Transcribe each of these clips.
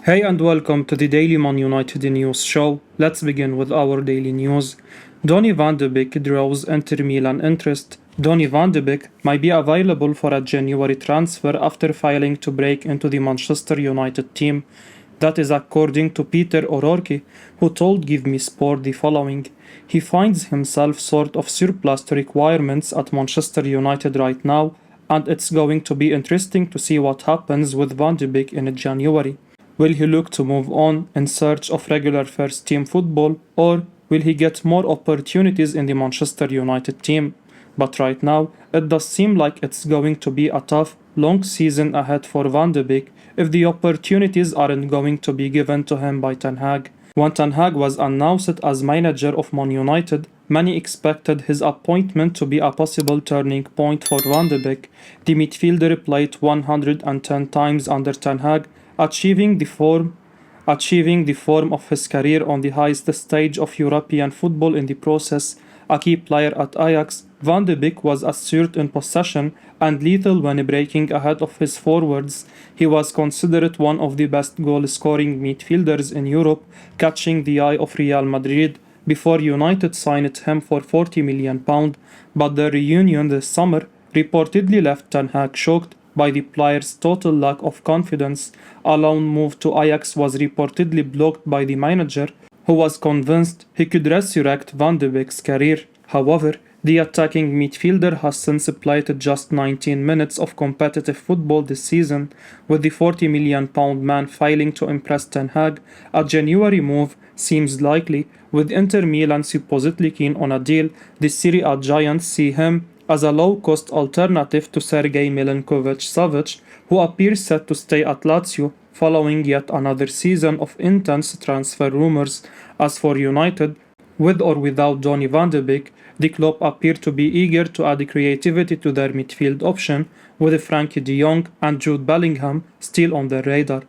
Hey and welcome to the Daily Man United News Show. Let's begin with our daily news. Donny van de Beek draws Inter Milan interest. Donny van de Beek might be available for a January transfer after failing to break into the Manchester United team. That is according to Peter O'Rourke, who told Give Me Sport the following. He finds himself sort of surplus to requirements at Manchester United right now, and it's going to be interesting to see what happens with Van de Beek in January. Will he look to move on in search of regular first team football, or will he get more opportunities in the Manchester United team? But right now, it does seem like it's going to be a tough, long season ahead for Van de Beek if the opportunities aren't going to be given to him by Ten Hag. When Ten Hag was announced as manager of Man United, many expected his appointment to be a possible turning point for Van de Beek. The midfielder played 110 times under Ten Hag, achieving the form of his career on the highest stage of European football in the process. A key player at Ajax, Van de Beek was assured in possession and lethal when breaking ahead of his forwards. He was considered one of the best goal-scoring midfielders in Europe, catching the eye of Real Madrid before United signed him for £40 million, but the reunion this summer reportedly left Ten Hag shocked by the player's total lack of confidence. A loan move to Ajax was reportedly blocked by the manager, who was convinced he could resurrect Van de Beek's career. However, the attacking midfielder has since played just 19 minutes of competitive football this season, with the £40 million man failing to impress Ten Hag. A January move seems likely, with Inter Milan supposedly keen on a deal. The Serie A giants see him as a low-cost alternative to Sergei Milinkovic-Savic, who appears set to stay at Lazio following yet another season of intense transfer rumors. As for United, with or without Donny van de Beek, the club appear to be eager to add creativity to their midfield option, with Frankie de Jong and Jude Bellingham still on their radar.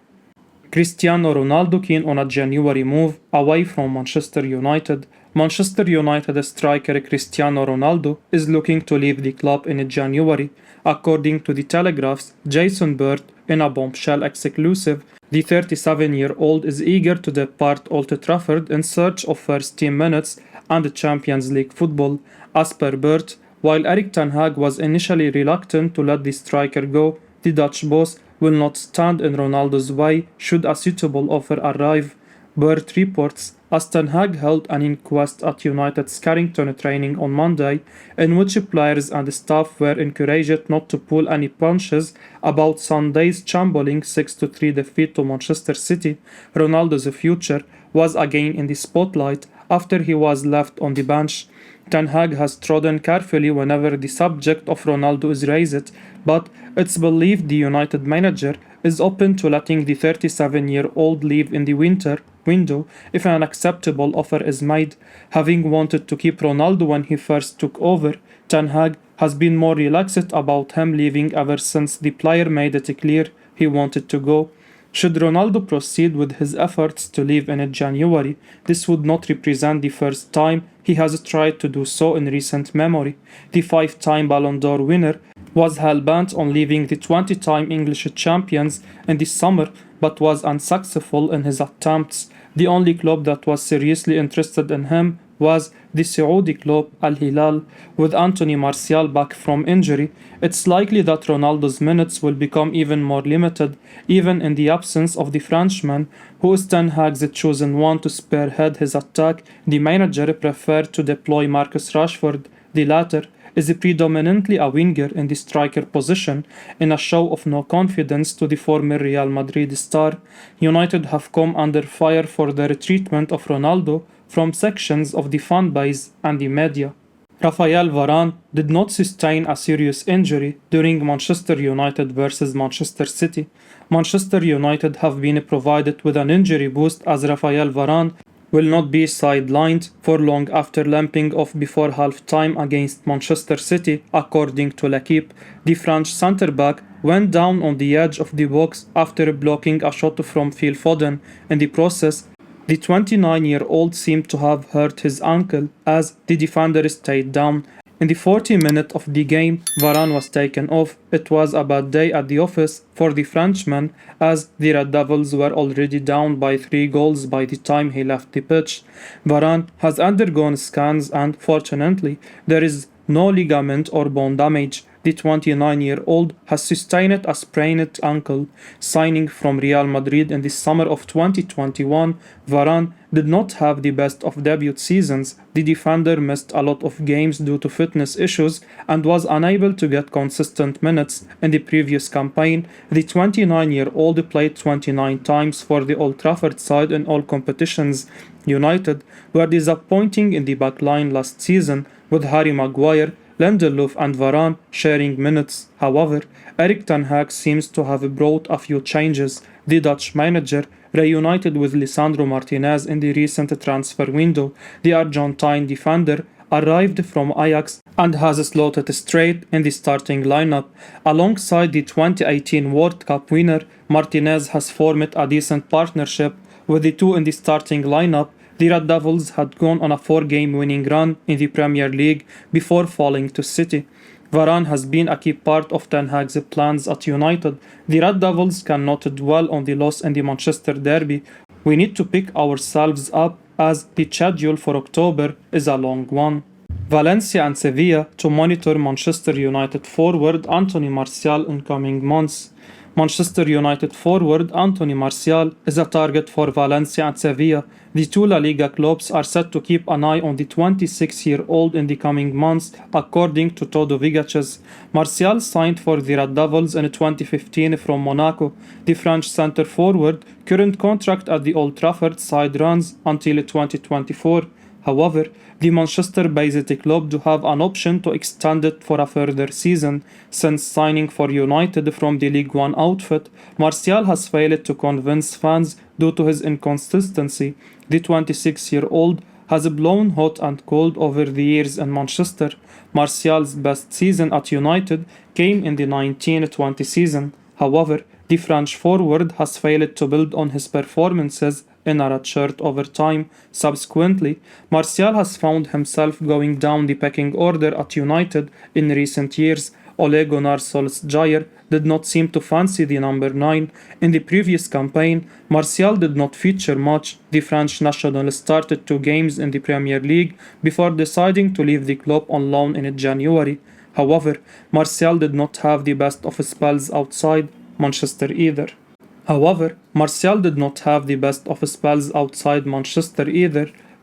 Cristiano Ronaldo keen on a January move away from Manchester United. Manchester United striker Cristiano Ronaldo is looking to leave the club in January. According to The Telegraph's Jason Bird, in a bombshell exclusive, the 37-year-old is eager to depart Old Trafford in search of first-team minutes and Champions League football. As per Bird, while Erik Ten Hag was initially reluctant to let the striker go, the Dutch boss will not stand in Ronaldo's way should a suitable offer arrive. Bird reports, as Ten Hag held an inquest at United's Carrington training on Monday, in which players and staff were encouraged not to pull any punches about Sunday's shambling 6-3 defeat to Manchester City. Ronaldo's future was again in the spotlight after he was left on the bench. Ten Hag has trodden carefully whenever the subject of Ronaldo is raised, but it's believed the United manager is open to letting the 37-year-old leave in the winter window if an acceptable offer is made. Having wanted to keep Ronaldo when he first took over, Ten Hag has been more relaxed about him leaving ever since the player made it clear he wanted to go. Should Ronaldo proceed with his efforts to leave in January, this would not represent the first time he has tried to do so in recent memory. The 5-time Ballon d'Or winner was hell-bent on leaving the 20-time English champions in the summer, but was unsuccessful in his attempts. The only club that was seriously interested in him was the Saudi club Al Hilal. With Anthony Martial back from injury, it's likely that Ronaldo's minutes will become even more limited, even in the absence of the Frenchman, who is Ten Hag's chosen one to spearhead his attack. The manager preferred to deploy Marcus Rashford. The latter is predominantly a winger in the striker position. In a show of no confidence to the former Real Madrid star, United have come under fire for their treatment of Ronaldo from sections of the fan base and the media. Raphael Varan did not sustain a serious injury during Manchester United vs Manchester City. Manchester United have been provided with an injury boost as Raphael Varane will not be sidelined for long after limping off before half-time against Manchester City, according to L'Equipe. The French centre-back went down on the edge of the box after blocking a shot from Phil Foden. In the process, the 29-year-old seemed to have hurt his ankle as the defender stayed down. In the 40th minute of the game, Varane was taken off. It was a bad day at the office for the Frenchman, as the Red Devils were already down by 3 goals by the time he left the pitch. Varane has undergone scans and, fortunately, there is no ligament or bone damage. The 29-year-old has sustained a sprained ankle. Signing from Real Madrid in the summer of 2021, Varane did not have the best of debut seasons. The defender missed a lot of games due to fitness issues and was unable to get consistent minutes in the previous campaign. The 29-year-old played 29 times for the Old Trafford side in all competitions. United were disappointing in the backline last season, with Harry Maguire, Lindelof and Varane sharing minutes. However, Erik ten Hag seems to have brought a few changes. The Dutch manager reunited with Lisandro Martinez in the recent transfer window. The Argentine defender arrived from Ajax and has slotted straight in the starting lineup. Alongside the 2018 World Cup winner, Martinez has formed a decent partnership with the two in the starting lineup. The Red Devils had gone on a 4-game winning run in the Premier League before falling to City. Varane has been a key part of Ten Hag's plans at United. The Red Devils cannot dwell on the loss in the Manchester derby. We need to pick ourselves up, as the schedule for October is a long one. Valencia and Sevilla to monitor Manchester United forward Anthony Martial in coming months. Manchester United forward Anthony Martial is a target for Valencia and Sevilla. The two La Liga clubs are set to keep an eye on the 26-year-old in the coming months, according to Todo Vigaches. Martial signed for the Red Devils in 2015 from Monaco. The French centre-forward current contract at the Old Trafford side runs until 2024. However, the Manchester-based club do have an option to extend it for a further season. Since signing for United from the League One outfit, Martial has failed to convince fans due to his inconsistency. The 26-year-old has blown hot and cold over the years in Manchester. Martial's best season at United came in the 1920 season. However, the French forward has failed to build on his performances in a red shirt over time. Subsequently, Martial has found himself going down the pecking order at United in recent years. Ole Gunnar Solskjaer did not seem to fancy the number 9. In the previous campaign, Martial did not feature much. The French national started 2 games in the Premier League before deciding to leave the club on loan in January. However, Martial did not have the best of spells outside Manchester either.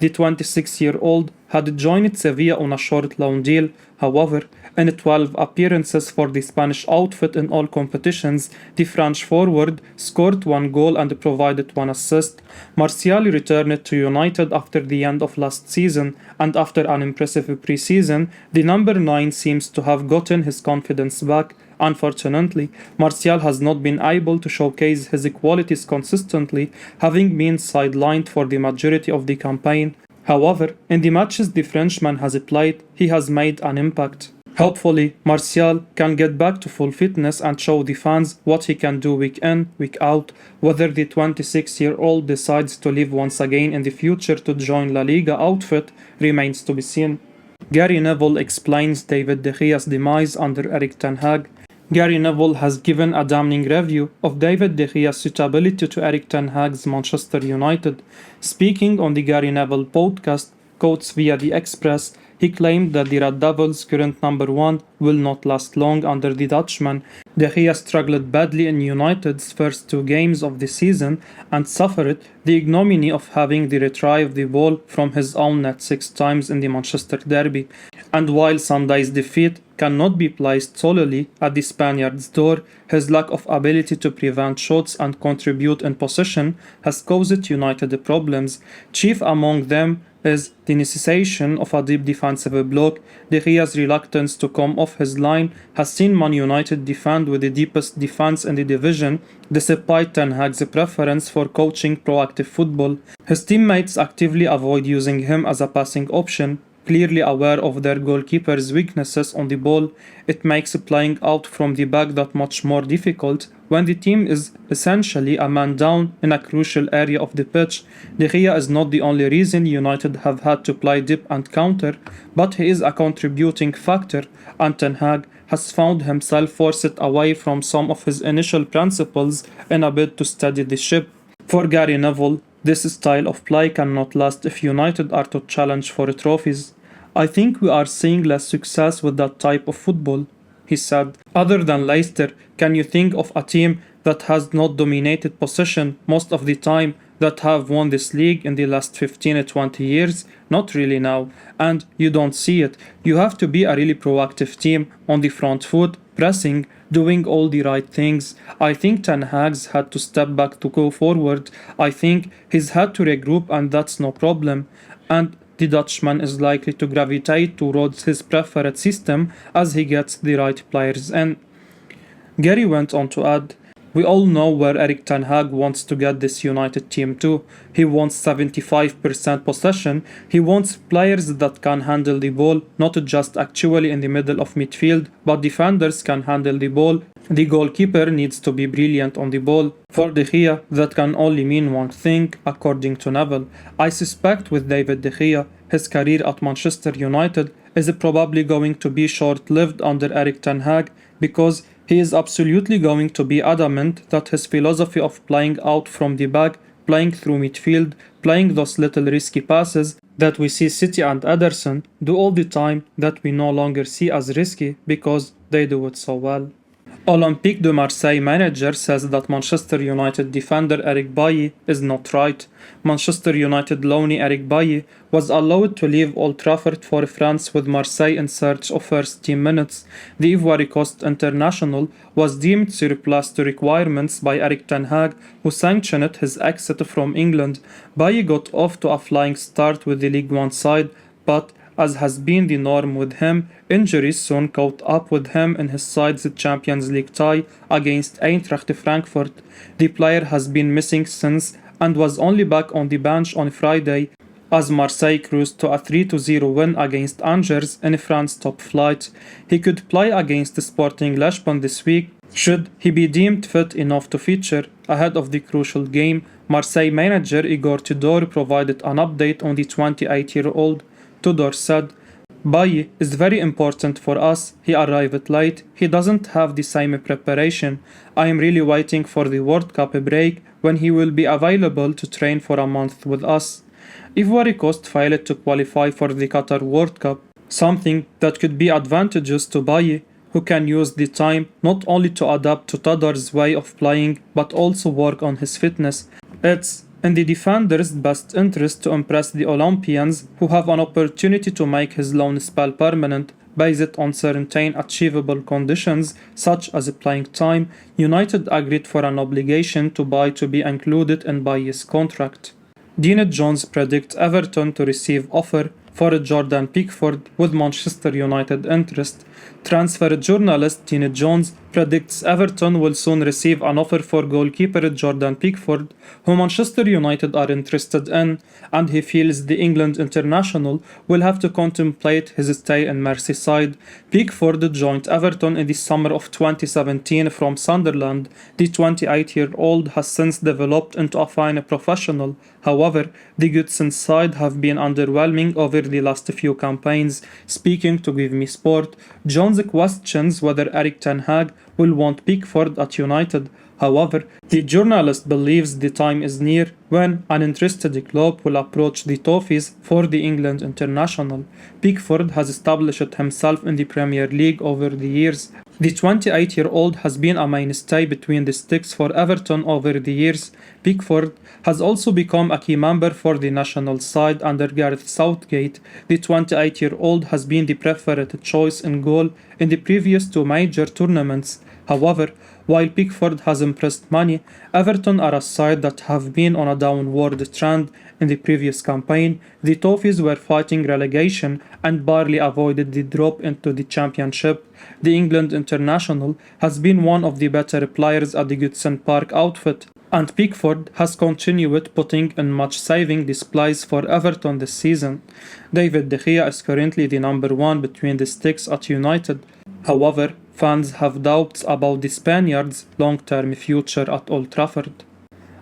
The 26-year-old had joined Sevilla on a short loan deal. However, in 12 appearances for the Spanish outfit in all competitions, the French forward scored 1 goal and provided 1 assist. Martial returned to United after the end of last season, and after an impressive pre-season, the number 9 seems to have gotten his confidence back. Unfortunately, Martial has not been able to showcase his qualities consistently, having been sidelined for the majority of the campaign. However, in the matches the Frenchman has played, he has made an impact. Hopefully, Martial can get back to full fitness and show the fans what he can do week in, week out. Whether the 26-year-old decides to leave once again in the future to join La Liga outfit remains to be seen. Gary Neville explains David de Geas' demise under Erik ten Hag. Gary Neville has given a damning review of David de Geas' suitability to Erik ten Hag's Manchester United. Speaking on the Gary Neville podcast, quotes via The Express, he claimed that the Red Devils' current number 1 will not last long under the Dutchman. De Gea struggled badly in United's first 2 games of the season and suffered the ignominy of having to retrieve the ball from his own net 6 times in the Manchester derby. And while Sunday's defeat cannot be placed solely at the Spaniard's door, his lack of ability to prevent shots and contribute in possession has caused United problems. Chief among them is the necessity of a deep defensive block. De Gea's reluctance to come off his line has seen Man United defend with the deepest defense in the division, despite Ten Hag's preference for coaching proactive football. His teammates actively avoid using him as a passing option. Clearly aware of their goalkeeper's weaknesses on the ball, it makes playing out from the back that much more difficult. when the team is essentially a man down in a crucial area of the pitch. De Gea is not the only reason United have had to play deep and counter, but he is a contributing factor, and Ten Hag has found himself forced away from some of his initial principles in a bid to steady the ship. For Gary Neville, this style of play cannot last if United are to challenge for trophies. I think we are seeing less success with that type of football, he said. Other than Leicester, can you think of a team that has not dominated possession most of the time that have won this league in the last 15 or 20 years? Not really now, and you don't see it. You have to be a really proactive team on the front foot, pressing, doing all the right things. I think Ten Hag's had to step back to go forward. I think he's had to regroup, and that's no problem. And the Dutchman is likely to gravitate towards his preferred system as he gets the right players in. Gary went on to add, we all know where Erik Ten Hag wants to get this United team to. He wants 75% possession. He wants players that can handle the ball, not just actually in the middle of midfield, but defenders can handle the ball. The goalkeeper needs to be brilliant on the ball. For De Gea, that can only mean one thing, according to Neville. I suspect with David de Gea, his career at Manchester United is probably going to be short-lived under Erik Ten Hag, because he is absolutely going to be adamant that his philosophy of playing out from the back, playing through midfield, playing those little risky passes that we see City and Ederson do all the time, that we no longer see as risky because they do it so well. Olympique de Marseille manager says that Manchester United defender Eric Bai is not right. Manchester United loanee Eric Bai was allowed to leave Old Trafford for France with Marseille in search of first team minutes. The Ivory Coast international was deemed surplus to requirements by Erik Ten Hag, who sanctioned his exit from England. Bai got off to a flying start with the League One side, but as has been the norm with him, injuries soon caught up with him in his side's Champions League tie against Eintracht Frankfurt. The player has been missing since and was only back on the bench on Friday as Marseille cruised to a 3-0 win against Angers in France's top flight. He could play against Sporting Lisbon this week should he be deemed fit enough to feature ahead of the crucial game. Marseille manager Igor Tudor provided an update on the 28-year-old. Tudor said, Bai is very important for us. He arrived late. He doesn't have the same preparation. I am really waiting for the World Cup break when he will be available to train for a month with us. Ivory Coast failed to qualify for the Qatar World Cup, something that could be advantageous to Bai, who can use the time not only to adapt to Tudor's way of playing but also work on his fitness. It's in the defender's best interest to impress the Olympians, who have an opportunity to make his loan spell permanent based on certain achievable conditions such as playing time. United agreed for an obligation to Bai to be included in Bai's contract. Dean Jones predicts Everton to receive offer for Jordan Pickford with Manchester United interest. Transfer journalist Dean Jones predicts Everton will soon receive an offer for goalkeeper Jordan Pickford, who Manchester United are interested in, and he feels the England international will have to contemplate his stay in Merseyside. Pickford joined Everton in the summer of 2017 from Sunderland. The 28-year-old has since developed into a fine professional. However, the goods inside have been underwhelming over the last few campaigns. Speaking to Give Me Sport, Jones questions whether Erik Ten Hag will want Pickford at United. However, the journalist believes the time is near when an interested club will approach the Toffees for the England international. Pickford has established himself in the Premier League over the years. The 28-year-old has been a mainstay between the sticks for Everton over the years. Pickford has also become a key member for the national side under Gareth Southgate. The 28-year-old has been the preferred choice in goal in the previous two major tournaments. However, while Pickford has impressed many, Everton are a side that have been on a downward trend in the previous campaign. The Toffees were fighting relegation and barely avoided the drop into the Championship. The England international has been one of the better players at the Goodison Park outfit, and Pickford has continued putting in match-saving displays for Everton this season. David de Gea is currently the number one between the sticks at United. However, Fans have doubts about the Spaniards' long-term future at Old Trafford.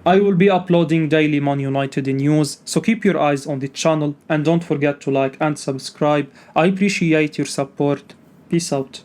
I will be uploading daily Man United news, so keep your eyes on the channel and don't forget to like and subscribe. I appreciate your support. Peace out.